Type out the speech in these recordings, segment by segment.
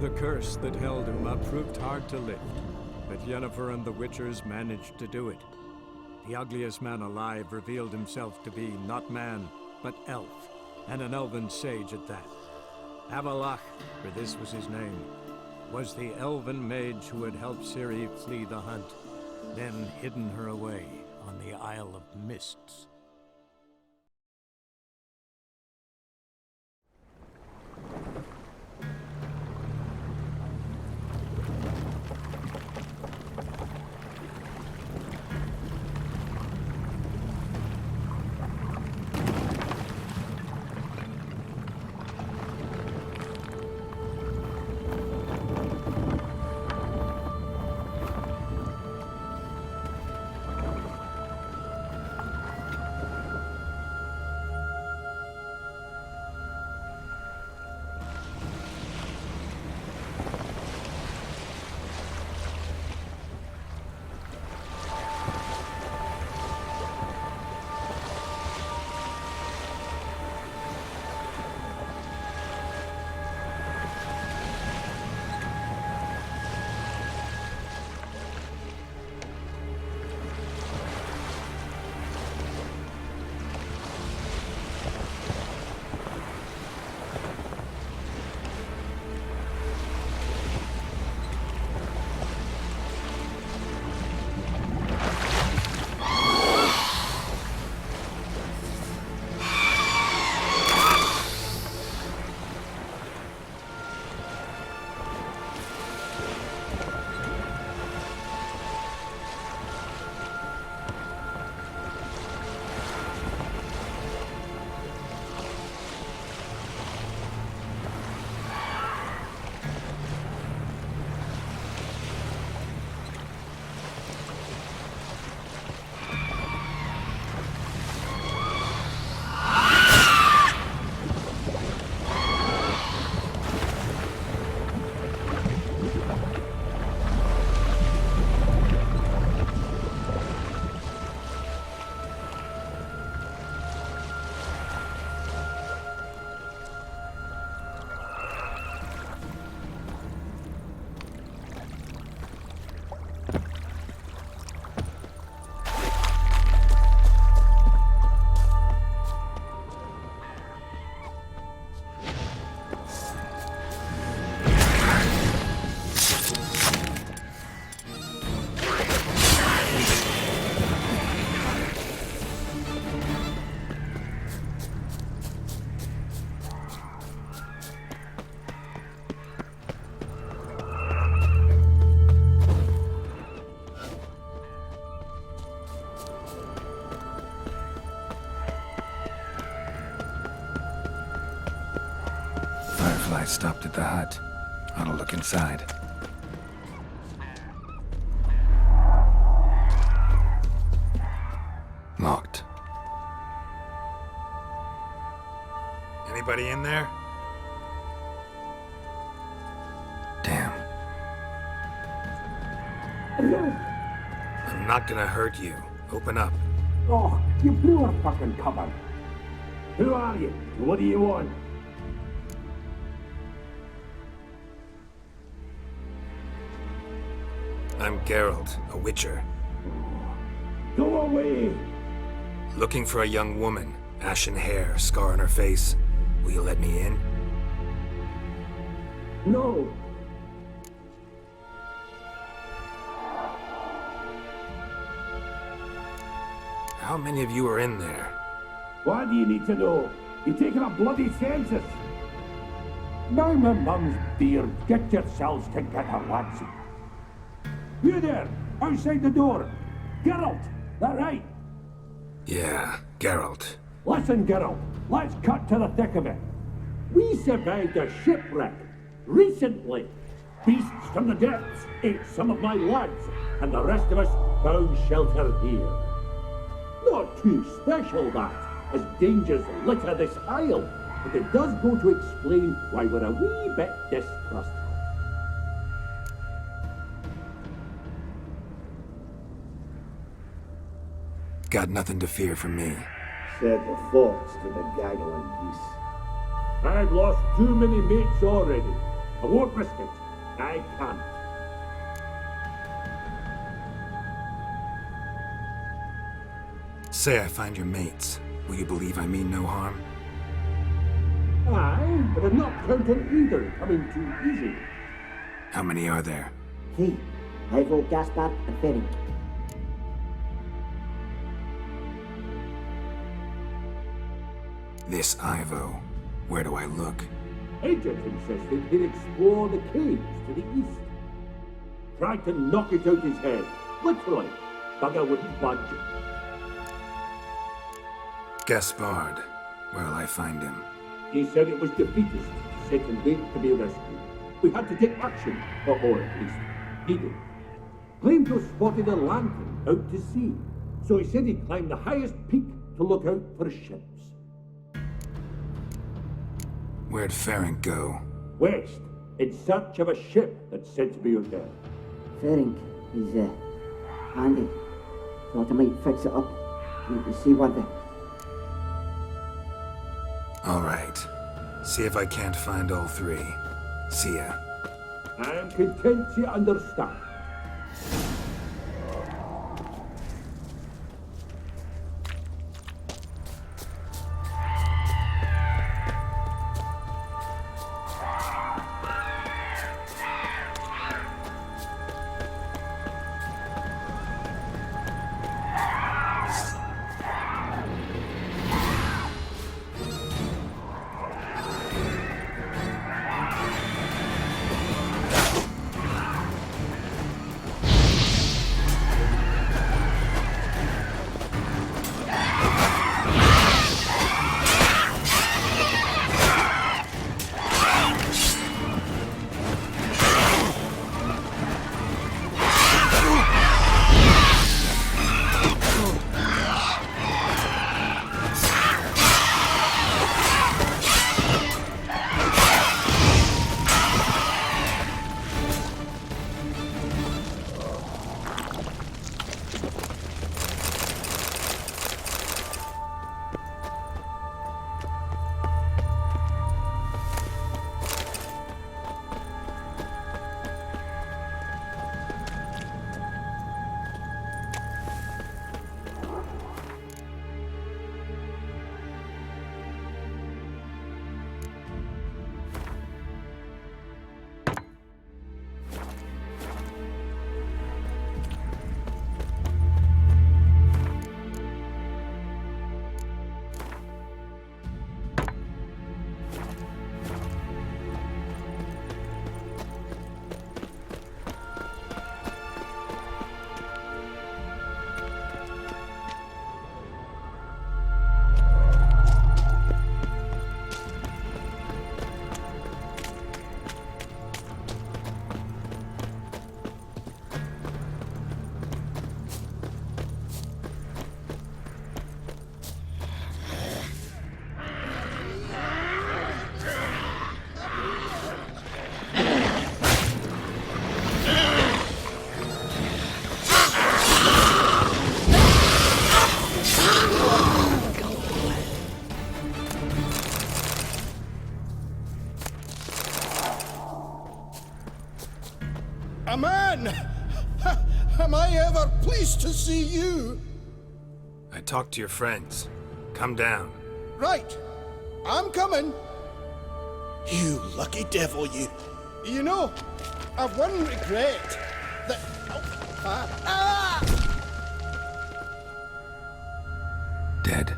The curse that held Uma proved hard to lift, but Yennefer and the Witchers managed to do it. The ugliest man alive revealed himself to be not man, but elf, and an elven sage at that. Avallac'h, for this was his name, was the elven mage who had helped Ciri flee the hunt, then hidden her away on the Isle of Mists. I stopped at the hut. Ought to look inside. Locked. Anybody in there? Damn. I'm not gonna hurt you. Open up. Oh, you blew our fucking cover. Who are you? What do you want? I'm Geralt, a Witcher. Go away! Looking for a young woman. Ashen hair, scar on her face. Will you let me in? No! How many of you are in there? Why do you need to know? You're taking a bloody census! Now my mum's beard, get yourselves together, lads. You there, outside the door. Geralt, that right? Yeah, Geralt. Listen, Geralt, let's cut to the thick of it. We survived a shipwreck recently. Beasts from the depths ate some of my lads, and the rest of us found shelter here. Not too special, that, as dangers litter this isle, but it does go to explain why we're a wee bit distrustful. Got nothing to fear from me. Said the fox to the gaggling geese. I've lost too many mates already. I won't risk it. I can't. Say I find your mates. Will you believe I mean no harm? Aye, but I'm not counting either coming too easy. How many are there? 3. Ivo, Gaspard, and Ferenc. This Ivo. Where do I look? Agent insisted he'd explore the caves to the east. Tried to knock it out his head. Literally. Bugger wouldn't budge. Gaspard. Where'll I find him? He said it was defeatist, set and wait to be rescued. We had to take action, or at least, he did. Claimed to have spotted a lantern out to sea, so he said he'd climb the highest peak to look out for ships. Where'd Ferenc go? West, in search of a ship that's said to be out there. Ferenc is, handy. Thought I might fix it up. Need to see what the... All right. See if I can't find all 3. See ya. I am content you understand. A man! Am I ever pleased to see you? I talked to your friends. Come down. Right. I'm coming. You lucky devil, you. You know, I've one regret. That... Dead.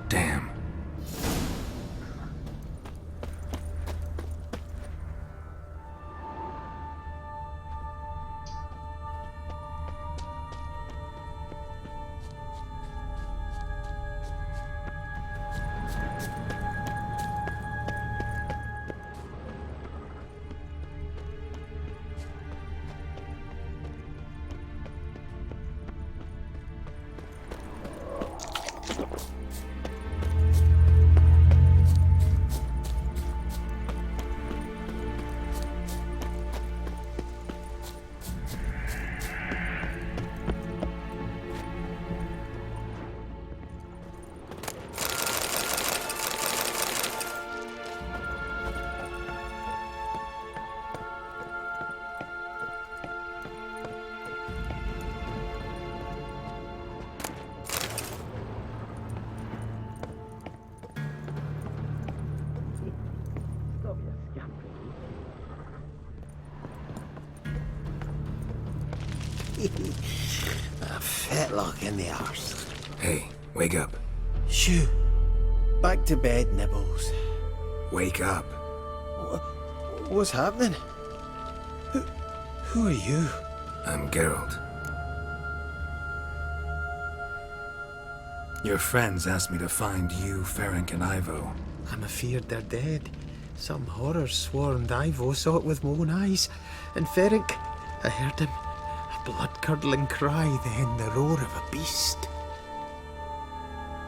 Damn. A fetlock in the arse. Hey, wake up. Shoo. Back to bed, Nibbles. Wake up. What's happening? Who are you? I'm Geralt. Your friends asked me to find you, Ferenc, and Ivo. I'm afeard they're dead. Some horror swarmed Ivo, saw it with my own eyes. And Ferenc, I heard him. A blood-curdling cry, then the roar of a beast.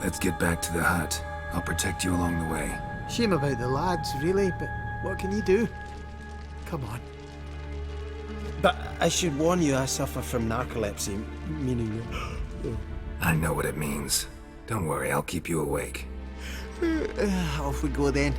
Let's get back to the hut. I'll protect you along the way. Shame about the lads, really, but what can you do? Come on. But I should warn you, I suffer from narcolepsy, meaning... I know what it means. Don't worry, I'll keep you awake. Off we go then.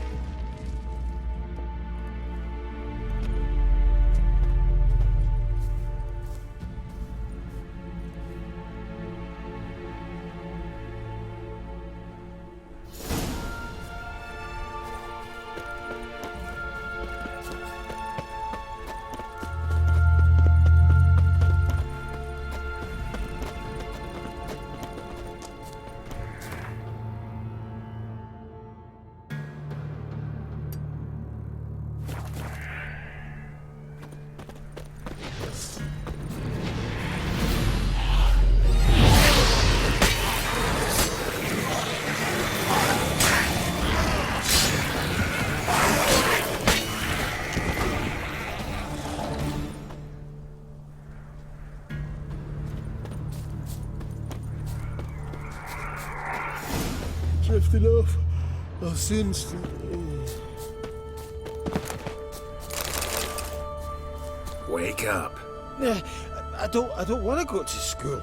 Drifting off. I'll soon... Wake up. I don't want to go to school.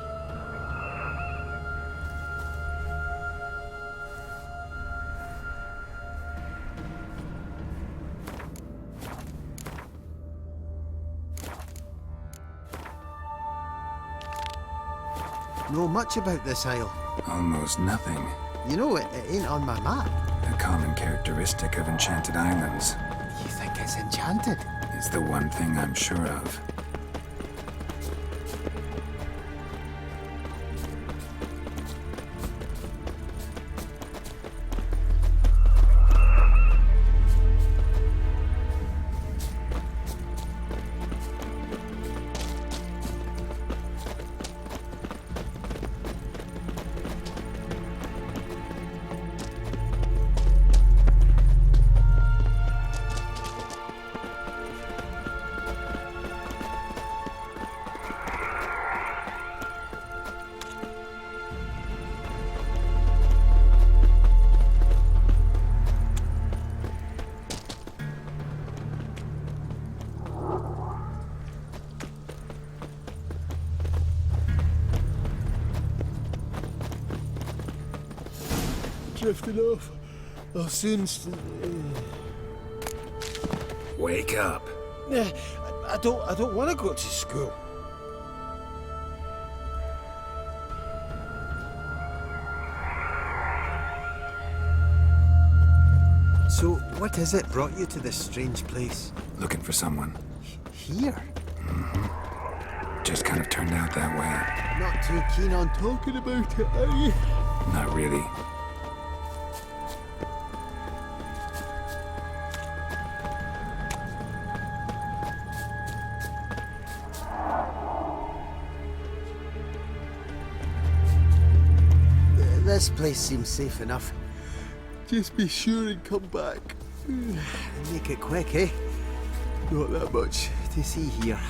Know much about this isle? Almost nothing. You know, it ain't on my map. A common characteristic of enchanted islands. You think it's enchanted? It's the one thing I'm sure of. Drifting off. I'll soon... Wake up. I don't want to go to school. So, what is it brought you to this strange place? Looking for someone. Here? Just kind of turned out that way. Not too keen on talking about it, are you? Not really. This place seems safe enough. Just be sure and come back. Make it quick, eh? Not that much to see here.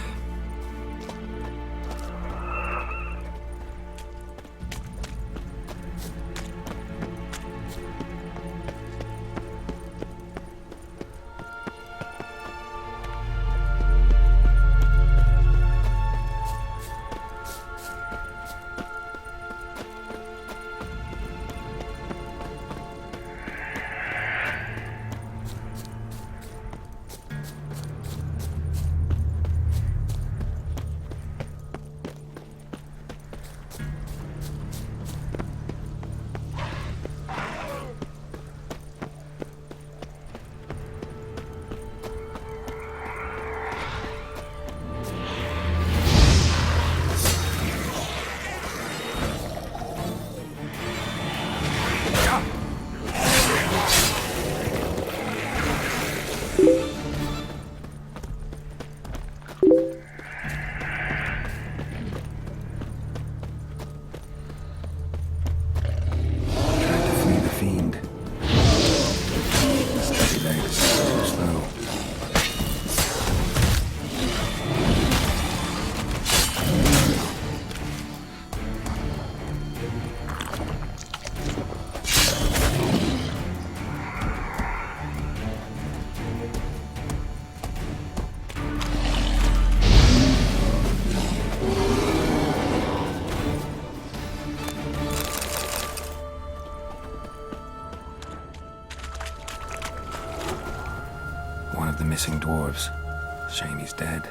One of the missing dwarves. Shame he's dead.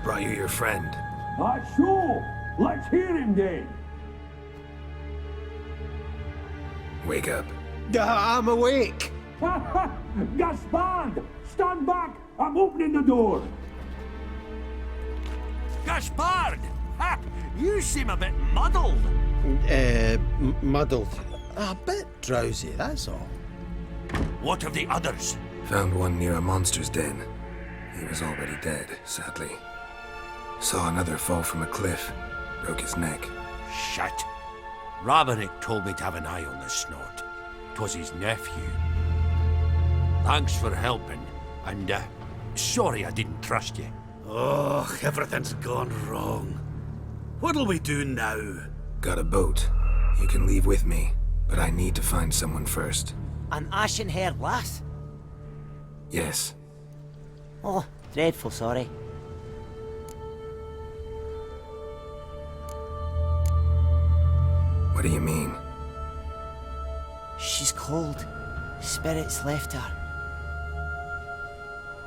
Brought you your friend. Sure. Let's hear him then. Wake up. I'm awake. Gaspard! Stand back! I'm opening the door! Gaspard! Ha! You seem a bit muddled. Muddled. A bit drowsy, that's all. What of the others? Found one near a monster's den. He was already dead, sadly. Saw another fall from a cliff. Broke his neck. Shit. Raverick told me to have an eye on the snort. 'Twas his nephew. Thanks for helping, and sorry I didn't trust you. Oh, everything's gone wrong. What'll we do now? Got a boat. You can leave with me, but I need to find someone first. An ashen-haired lass? Yes. Oh, dreadful sorry. What do you mean? She's cold. Spirits left her.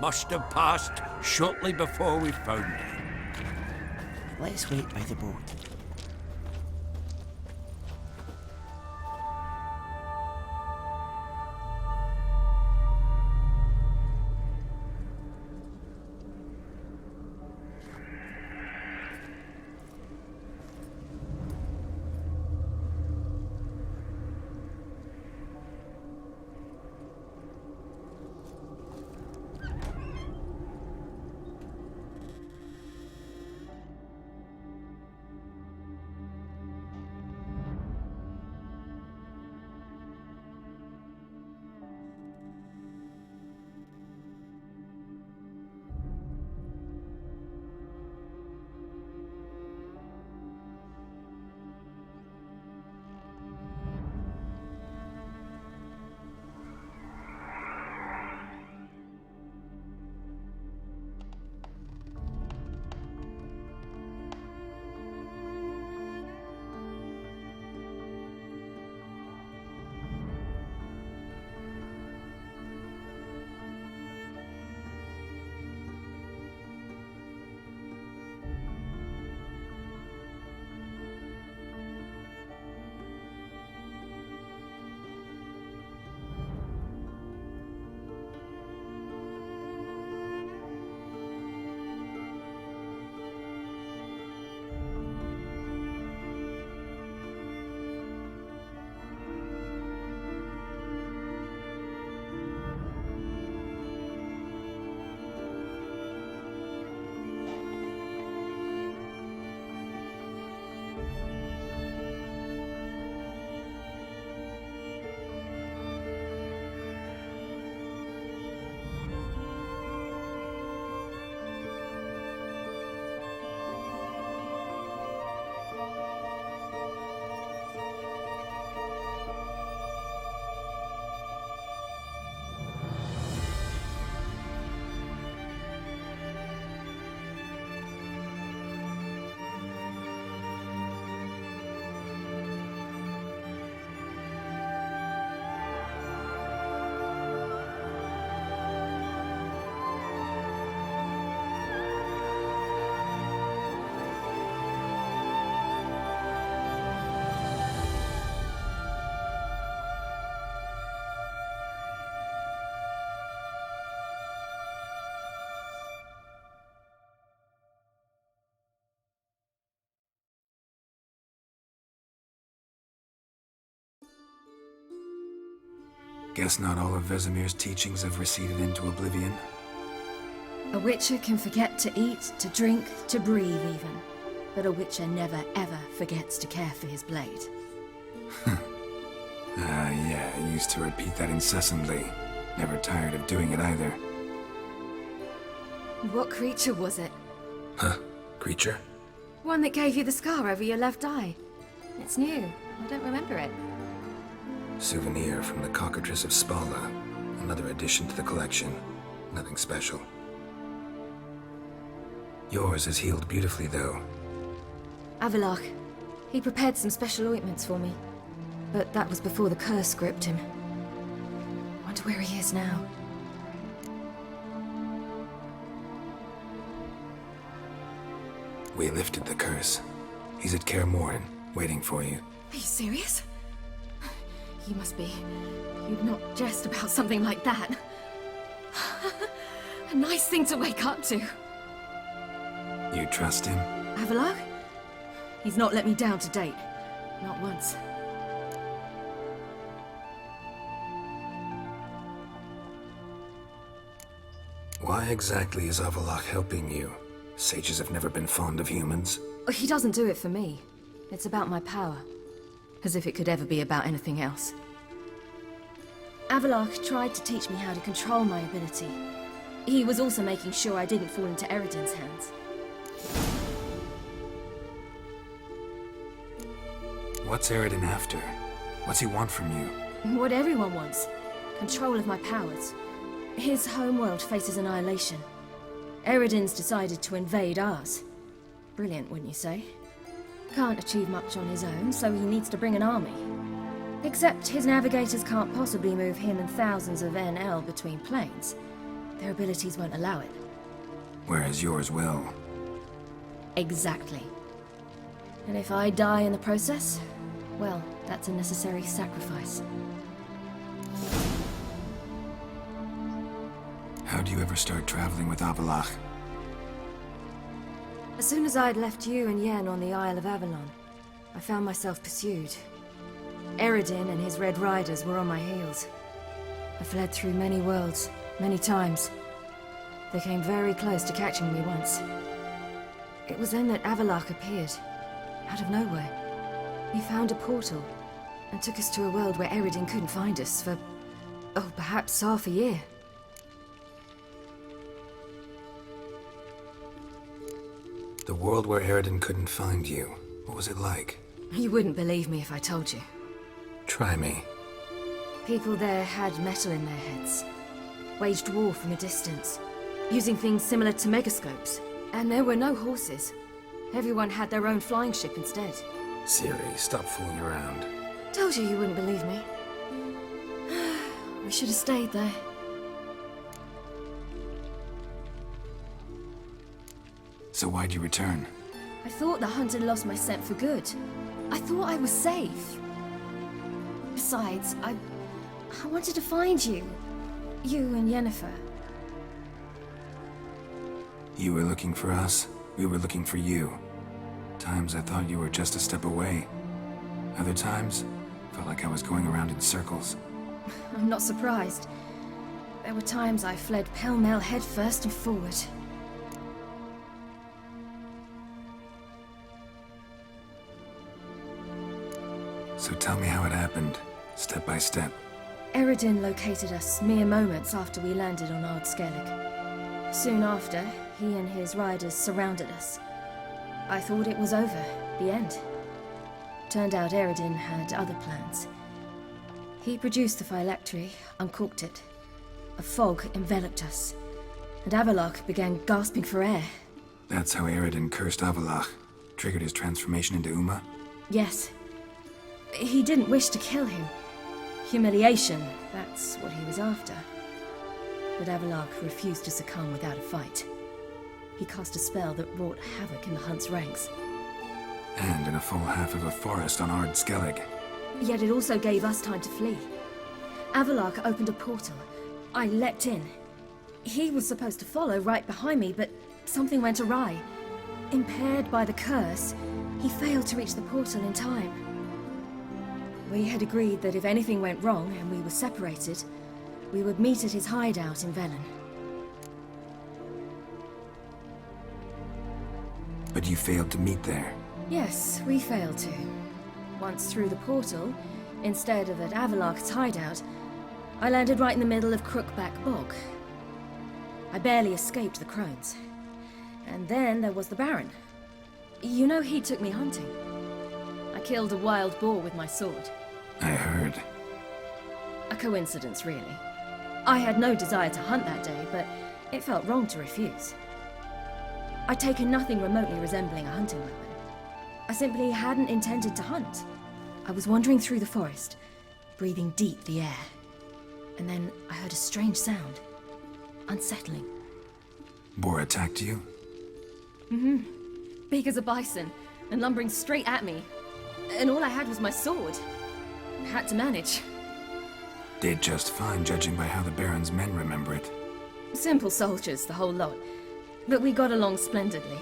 Must have passed shortly before we found her. Let's wait by the boat. Guess not all of Vesemir's teachings have receded into oblivion. A witcher can forget to eat, to drink, to breathe even. But a witcher never ever forgets to care for his blade. Yeah, I used to repeat that incessantly. Never tired of doing it either. What creature was it? Huh? Creature? One that gave you the scar over your left eye. It's new. I don't remember it. Souvenir from the Cockatrice of Spala. Another addition to the collection. Nothing special. Yours is healed beautifully, though. Avallac'h. He prepared some special ointments for me. But that was before the curse gripped him. Wonder where he is now. We lifted the curse. He's at Kaer Morhen, waiting for you. Are you serious? You must be. You'd not jest about something like that. A nice thing to wake up to. You trust him? Avallac'h? He's not let me down to date. Not once. Why exactly is Avallac'h helping you? Sages have never been fond of humans. He doesn't do it for me. It's about my power. As if it could ever be about anything else. Avallac'h tried to teach me how to control my ability. He was also making sure I didn't fall into Eredin's hands. What's Eredin after? What's he want from you? What everyone wants. Control of my powers. His homeworld faces annihilation. Eredin's decided to invade ours. Brilliant, wouldn't you say? Can't achieve much on his own, so he needs to bring an army. Except his navigators can't possibly move him and thousands of NL between planes. Their abilities won't allow it. Whereas yours will. Exactly. And if I die in the process, well, that's a necessary sacrifice. How do you ever start traveling with Avallac'h? As soon as I'd left you and Yen on the Isle of Avalon, I found myself pursued. Eredin and his Red Riders were on my heels. I fled through many worlds, many times. They came very close to catching me once. It was then that Avallac'h appeared, out of nowhere. He found a portal, and took us to a world where Eredin couldn't find us for, oh, perhaps half a year. The world where Eredin couldn't find you. What was it like? You wouldn't believe me if I told you. Try me. People there had metal in their heads. Waged war from a distance. Using things similar to megascopes. And there were no horses. Everyone had their own flying ship instead. Ciri, stop fooling around. Told you you wouldn't believe me. We should have stayed there. So why'd you return? I thought the hunt had lost my scent for good. I thought I was safe. Besides, I wanted to find you. You and Yennefer. You were looking for us. We were looking for you. Times I thought you were just a step away. Other times, felt like I was going around in circles. I'm not surprised. There were times I fled pell-mell headfirst and forward. So tell me how it happened, step by step. Eredin located us mere moments after we landed on Ard Skellig. Soon after, he and his riders surrounded us. I thought it was over, the end. Turned out Eredin had other plans. He produced the phylactery, uncorked it. A fog enveloped us, and Avallac'h began gasping for air. That's how Eredin cursed Avallac'h, triggered his transformation into Uma? Yes. He didn't wish to kill him. Humiliation, that's what he was after. But Avallac'h refused to succumb without a fight. He cast a spell that wrought havoc in the Hunt's ranks. And in a full half of a forest on Ard Skellig. Yet it also gave us time to flee. Avallac'h opened a portal. I leapt in. He was supposed to follow right behind me, but something went awry. Impaired by the curse, he failed to reach the portal in time. We had agreed that if anything went wrong and we were separated, we would meet at his hideout in Velen. But you failed to meet there. Yes, we failed to. Once through the portal, instead of at Avalok's hideout, I landed right in the middle of Crookback Bog. I barely escaped the crones. And then there was the Baron. You know, he took me hunting. I killed a wild boar with my sword. I heard. A coincidence, really. I had no desire to hunt that day, but it felt wrong to refuse. I'd taken nothing remotely resembling a hunting weapon. I simply hadn't intended to hunt. I was wandering through the forest, breathing deep the air. And then I heard a strange sound. Unsettling. Boar attacked you? Mm-hmm. Big as a bison, and lumbering straight at me. And all I had was my sword. Had to manage. Did just fine, judging by how the Baron's men remember it. Simple soldiers, the whole lot. But we got along splendidly.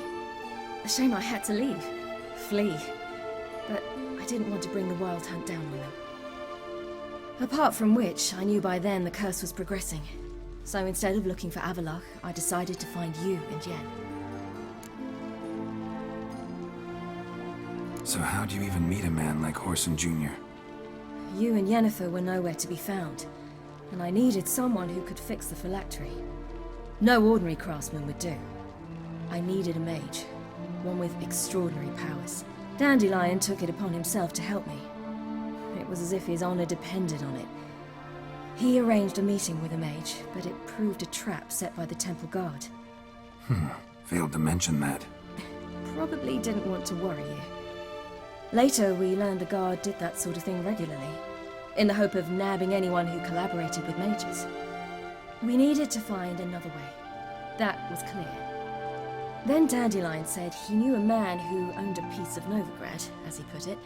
A shame I had to leave. Flee. But I didn't want to bring the wild hunt down on them. Apart from which, I knew by then the curse was progressing. So instead of looking for Avalok, I decided to find you and Yen. So how'd you even meet a man like Whoreson Jr.? You and Yennefer were nowhere to be found, and I needed someone who could fix the phylactery. No ordinary craftsman would do. I needed a mage, one with extraordinary powers. Dandelion took it upon himself to help me. It was as if his honor depended on it. He arranged a meeting with a mage, but it proved a trap set by the temple guard. Failed to mention that. Probably didn't want to worry you. Later, we learned the guard did that sort of thing regularly, in the hope of nabbing anyone who collaborated with mages. We needed to find another way. That was clear. Then Dandelion said he knew a man who owned a piece of Novigrad, as he put it,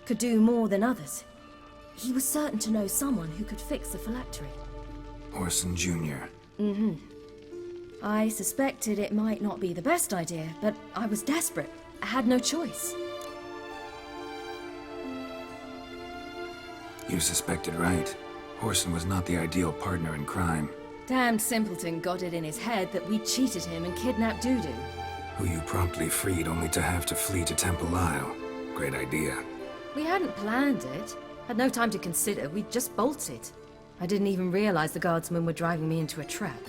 could do more than others. He was certain to know someone who could fix the phylactery. Whoreson Jr. Mm-hmm. I suspected it might not be the best idea, but I was desperate. I had no choice. You suspected right. Whoreson was not the ideal partner in crime. Damned simpleton got it in his head that we cheated him and kidnapped Dudu. Who you promptly freed only to have to flee to Temple Isle. Great idea. We hadn't planned it. Had no time to consider. We just bolted. I didn't even realize the guardsmen were driving me into a trap.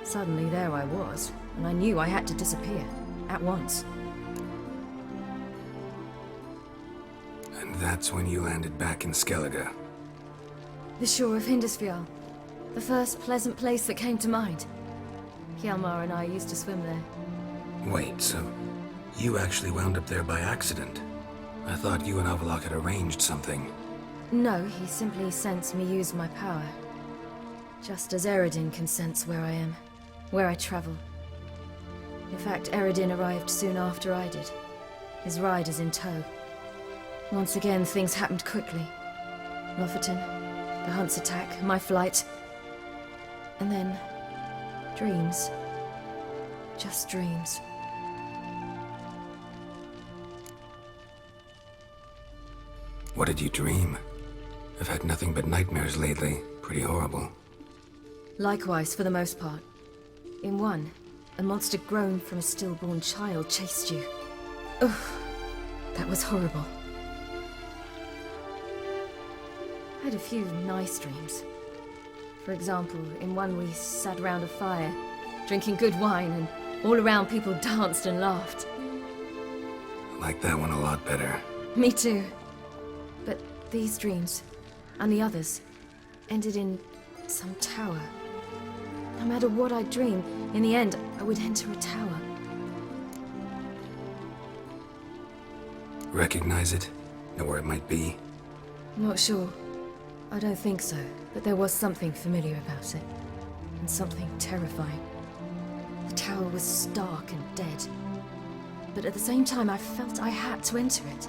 Suddenly there I was, and I knew I had to disappear. At once. And that's when you landed back in Skellige. The shore of Hindisfjall. The first pleasant place that came to mind. Hjalmar and I used to swim there. Wait, so you actually wound up there by accident? I thought you and Avalok had arranged something. No, he simply sensed me use my power. Just as Eredin can sense where I am, where I travel. In fact, Eredin arrived soon after I did, his riders in tow. Once again, things happened quickly. Lofoten, the hunt's attack, my flight. And then, dreams. Just dreams. What did you dream? I've had nothing but nightmares lately. Pretty horrible. Likewise, for the most part. In one, a monster grown from a stillborn child chased you. Ugh, that was horrible. I had a few nice dreams. For example, in one we sat around a fire, drinking good wine, and all around people danced and laughed. I like that one a lot better. Me too. But these dreams, and the others, ended in some tower. No matter what I dream, in the end, I would enter a tower. Recognize it? Know where it might be? Not sure. I don't think so, but there was something familiar about it. And something terrifying. The tower was stark and dead. But at the same time, I felt I had to enter it.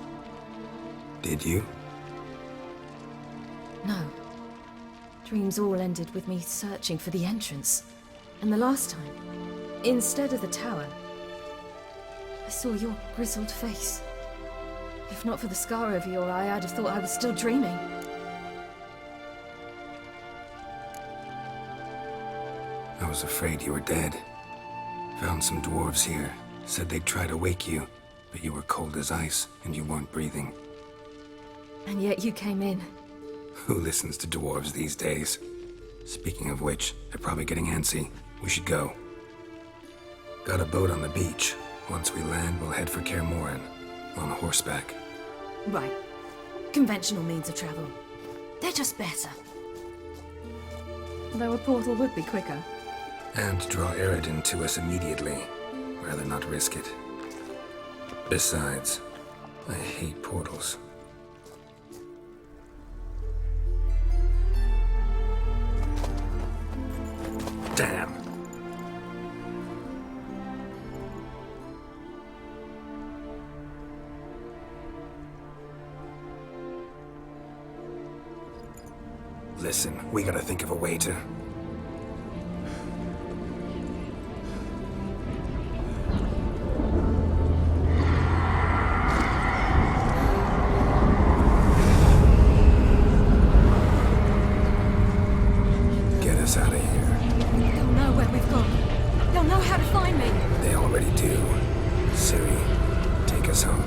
Did you? No. Dreams all ended with me searching for the entrance. And the last time, instead of the tower, I saw your grizzled face. If not for the scar over your eye, I'd have thought I was still dreaming. I was afraid you were dead. Found some dwarves here. Said they'd try to wake you, but you were cold as ice and you weren't breathing. And yet you came in. Who listens to dwarves these days? Speaking of which, they're probably getting antsy. We should go. Got a boat on the beach. Once we land, we'll head for Kaer Morhen. On horseback. Right. Conventional means of travel. They're just better. Though a portal would be quicker. And draw Eredin to us immediately. Rather not risk it. Besides, I hate portals. Damn. Listen, we gotta think of a way to... get us out of here. They'll know where we've gone. They'll know how to find me. They already do. Ciri, take us home.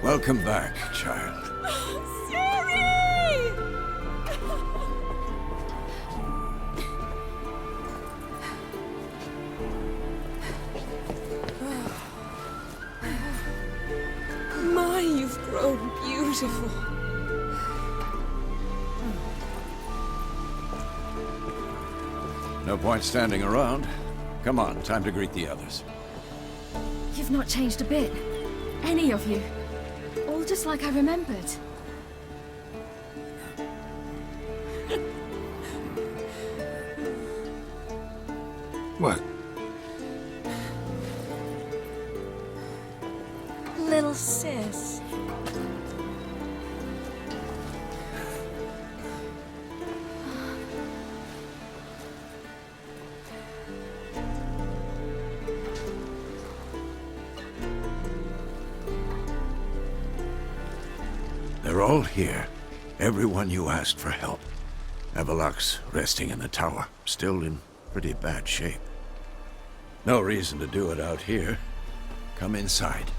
Welcome back, child. My, you've grown beautiful. No point standing around. Come on, time to greet the others. You've not changed a bit. Any of you. All just like I remembered. What? Little sis. They're all here. Everyone you asked for help. Avallac'h's resting in the tower, still in pretty bad shape. No reason to do it out here. Come inside.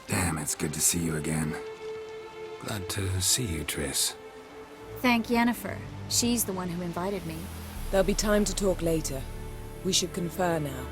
Damn, it's good to see you again. Glad to see you, Triss. Thank Yennefer. She's the one who invited me. There'll be time to talk later. We should confer now.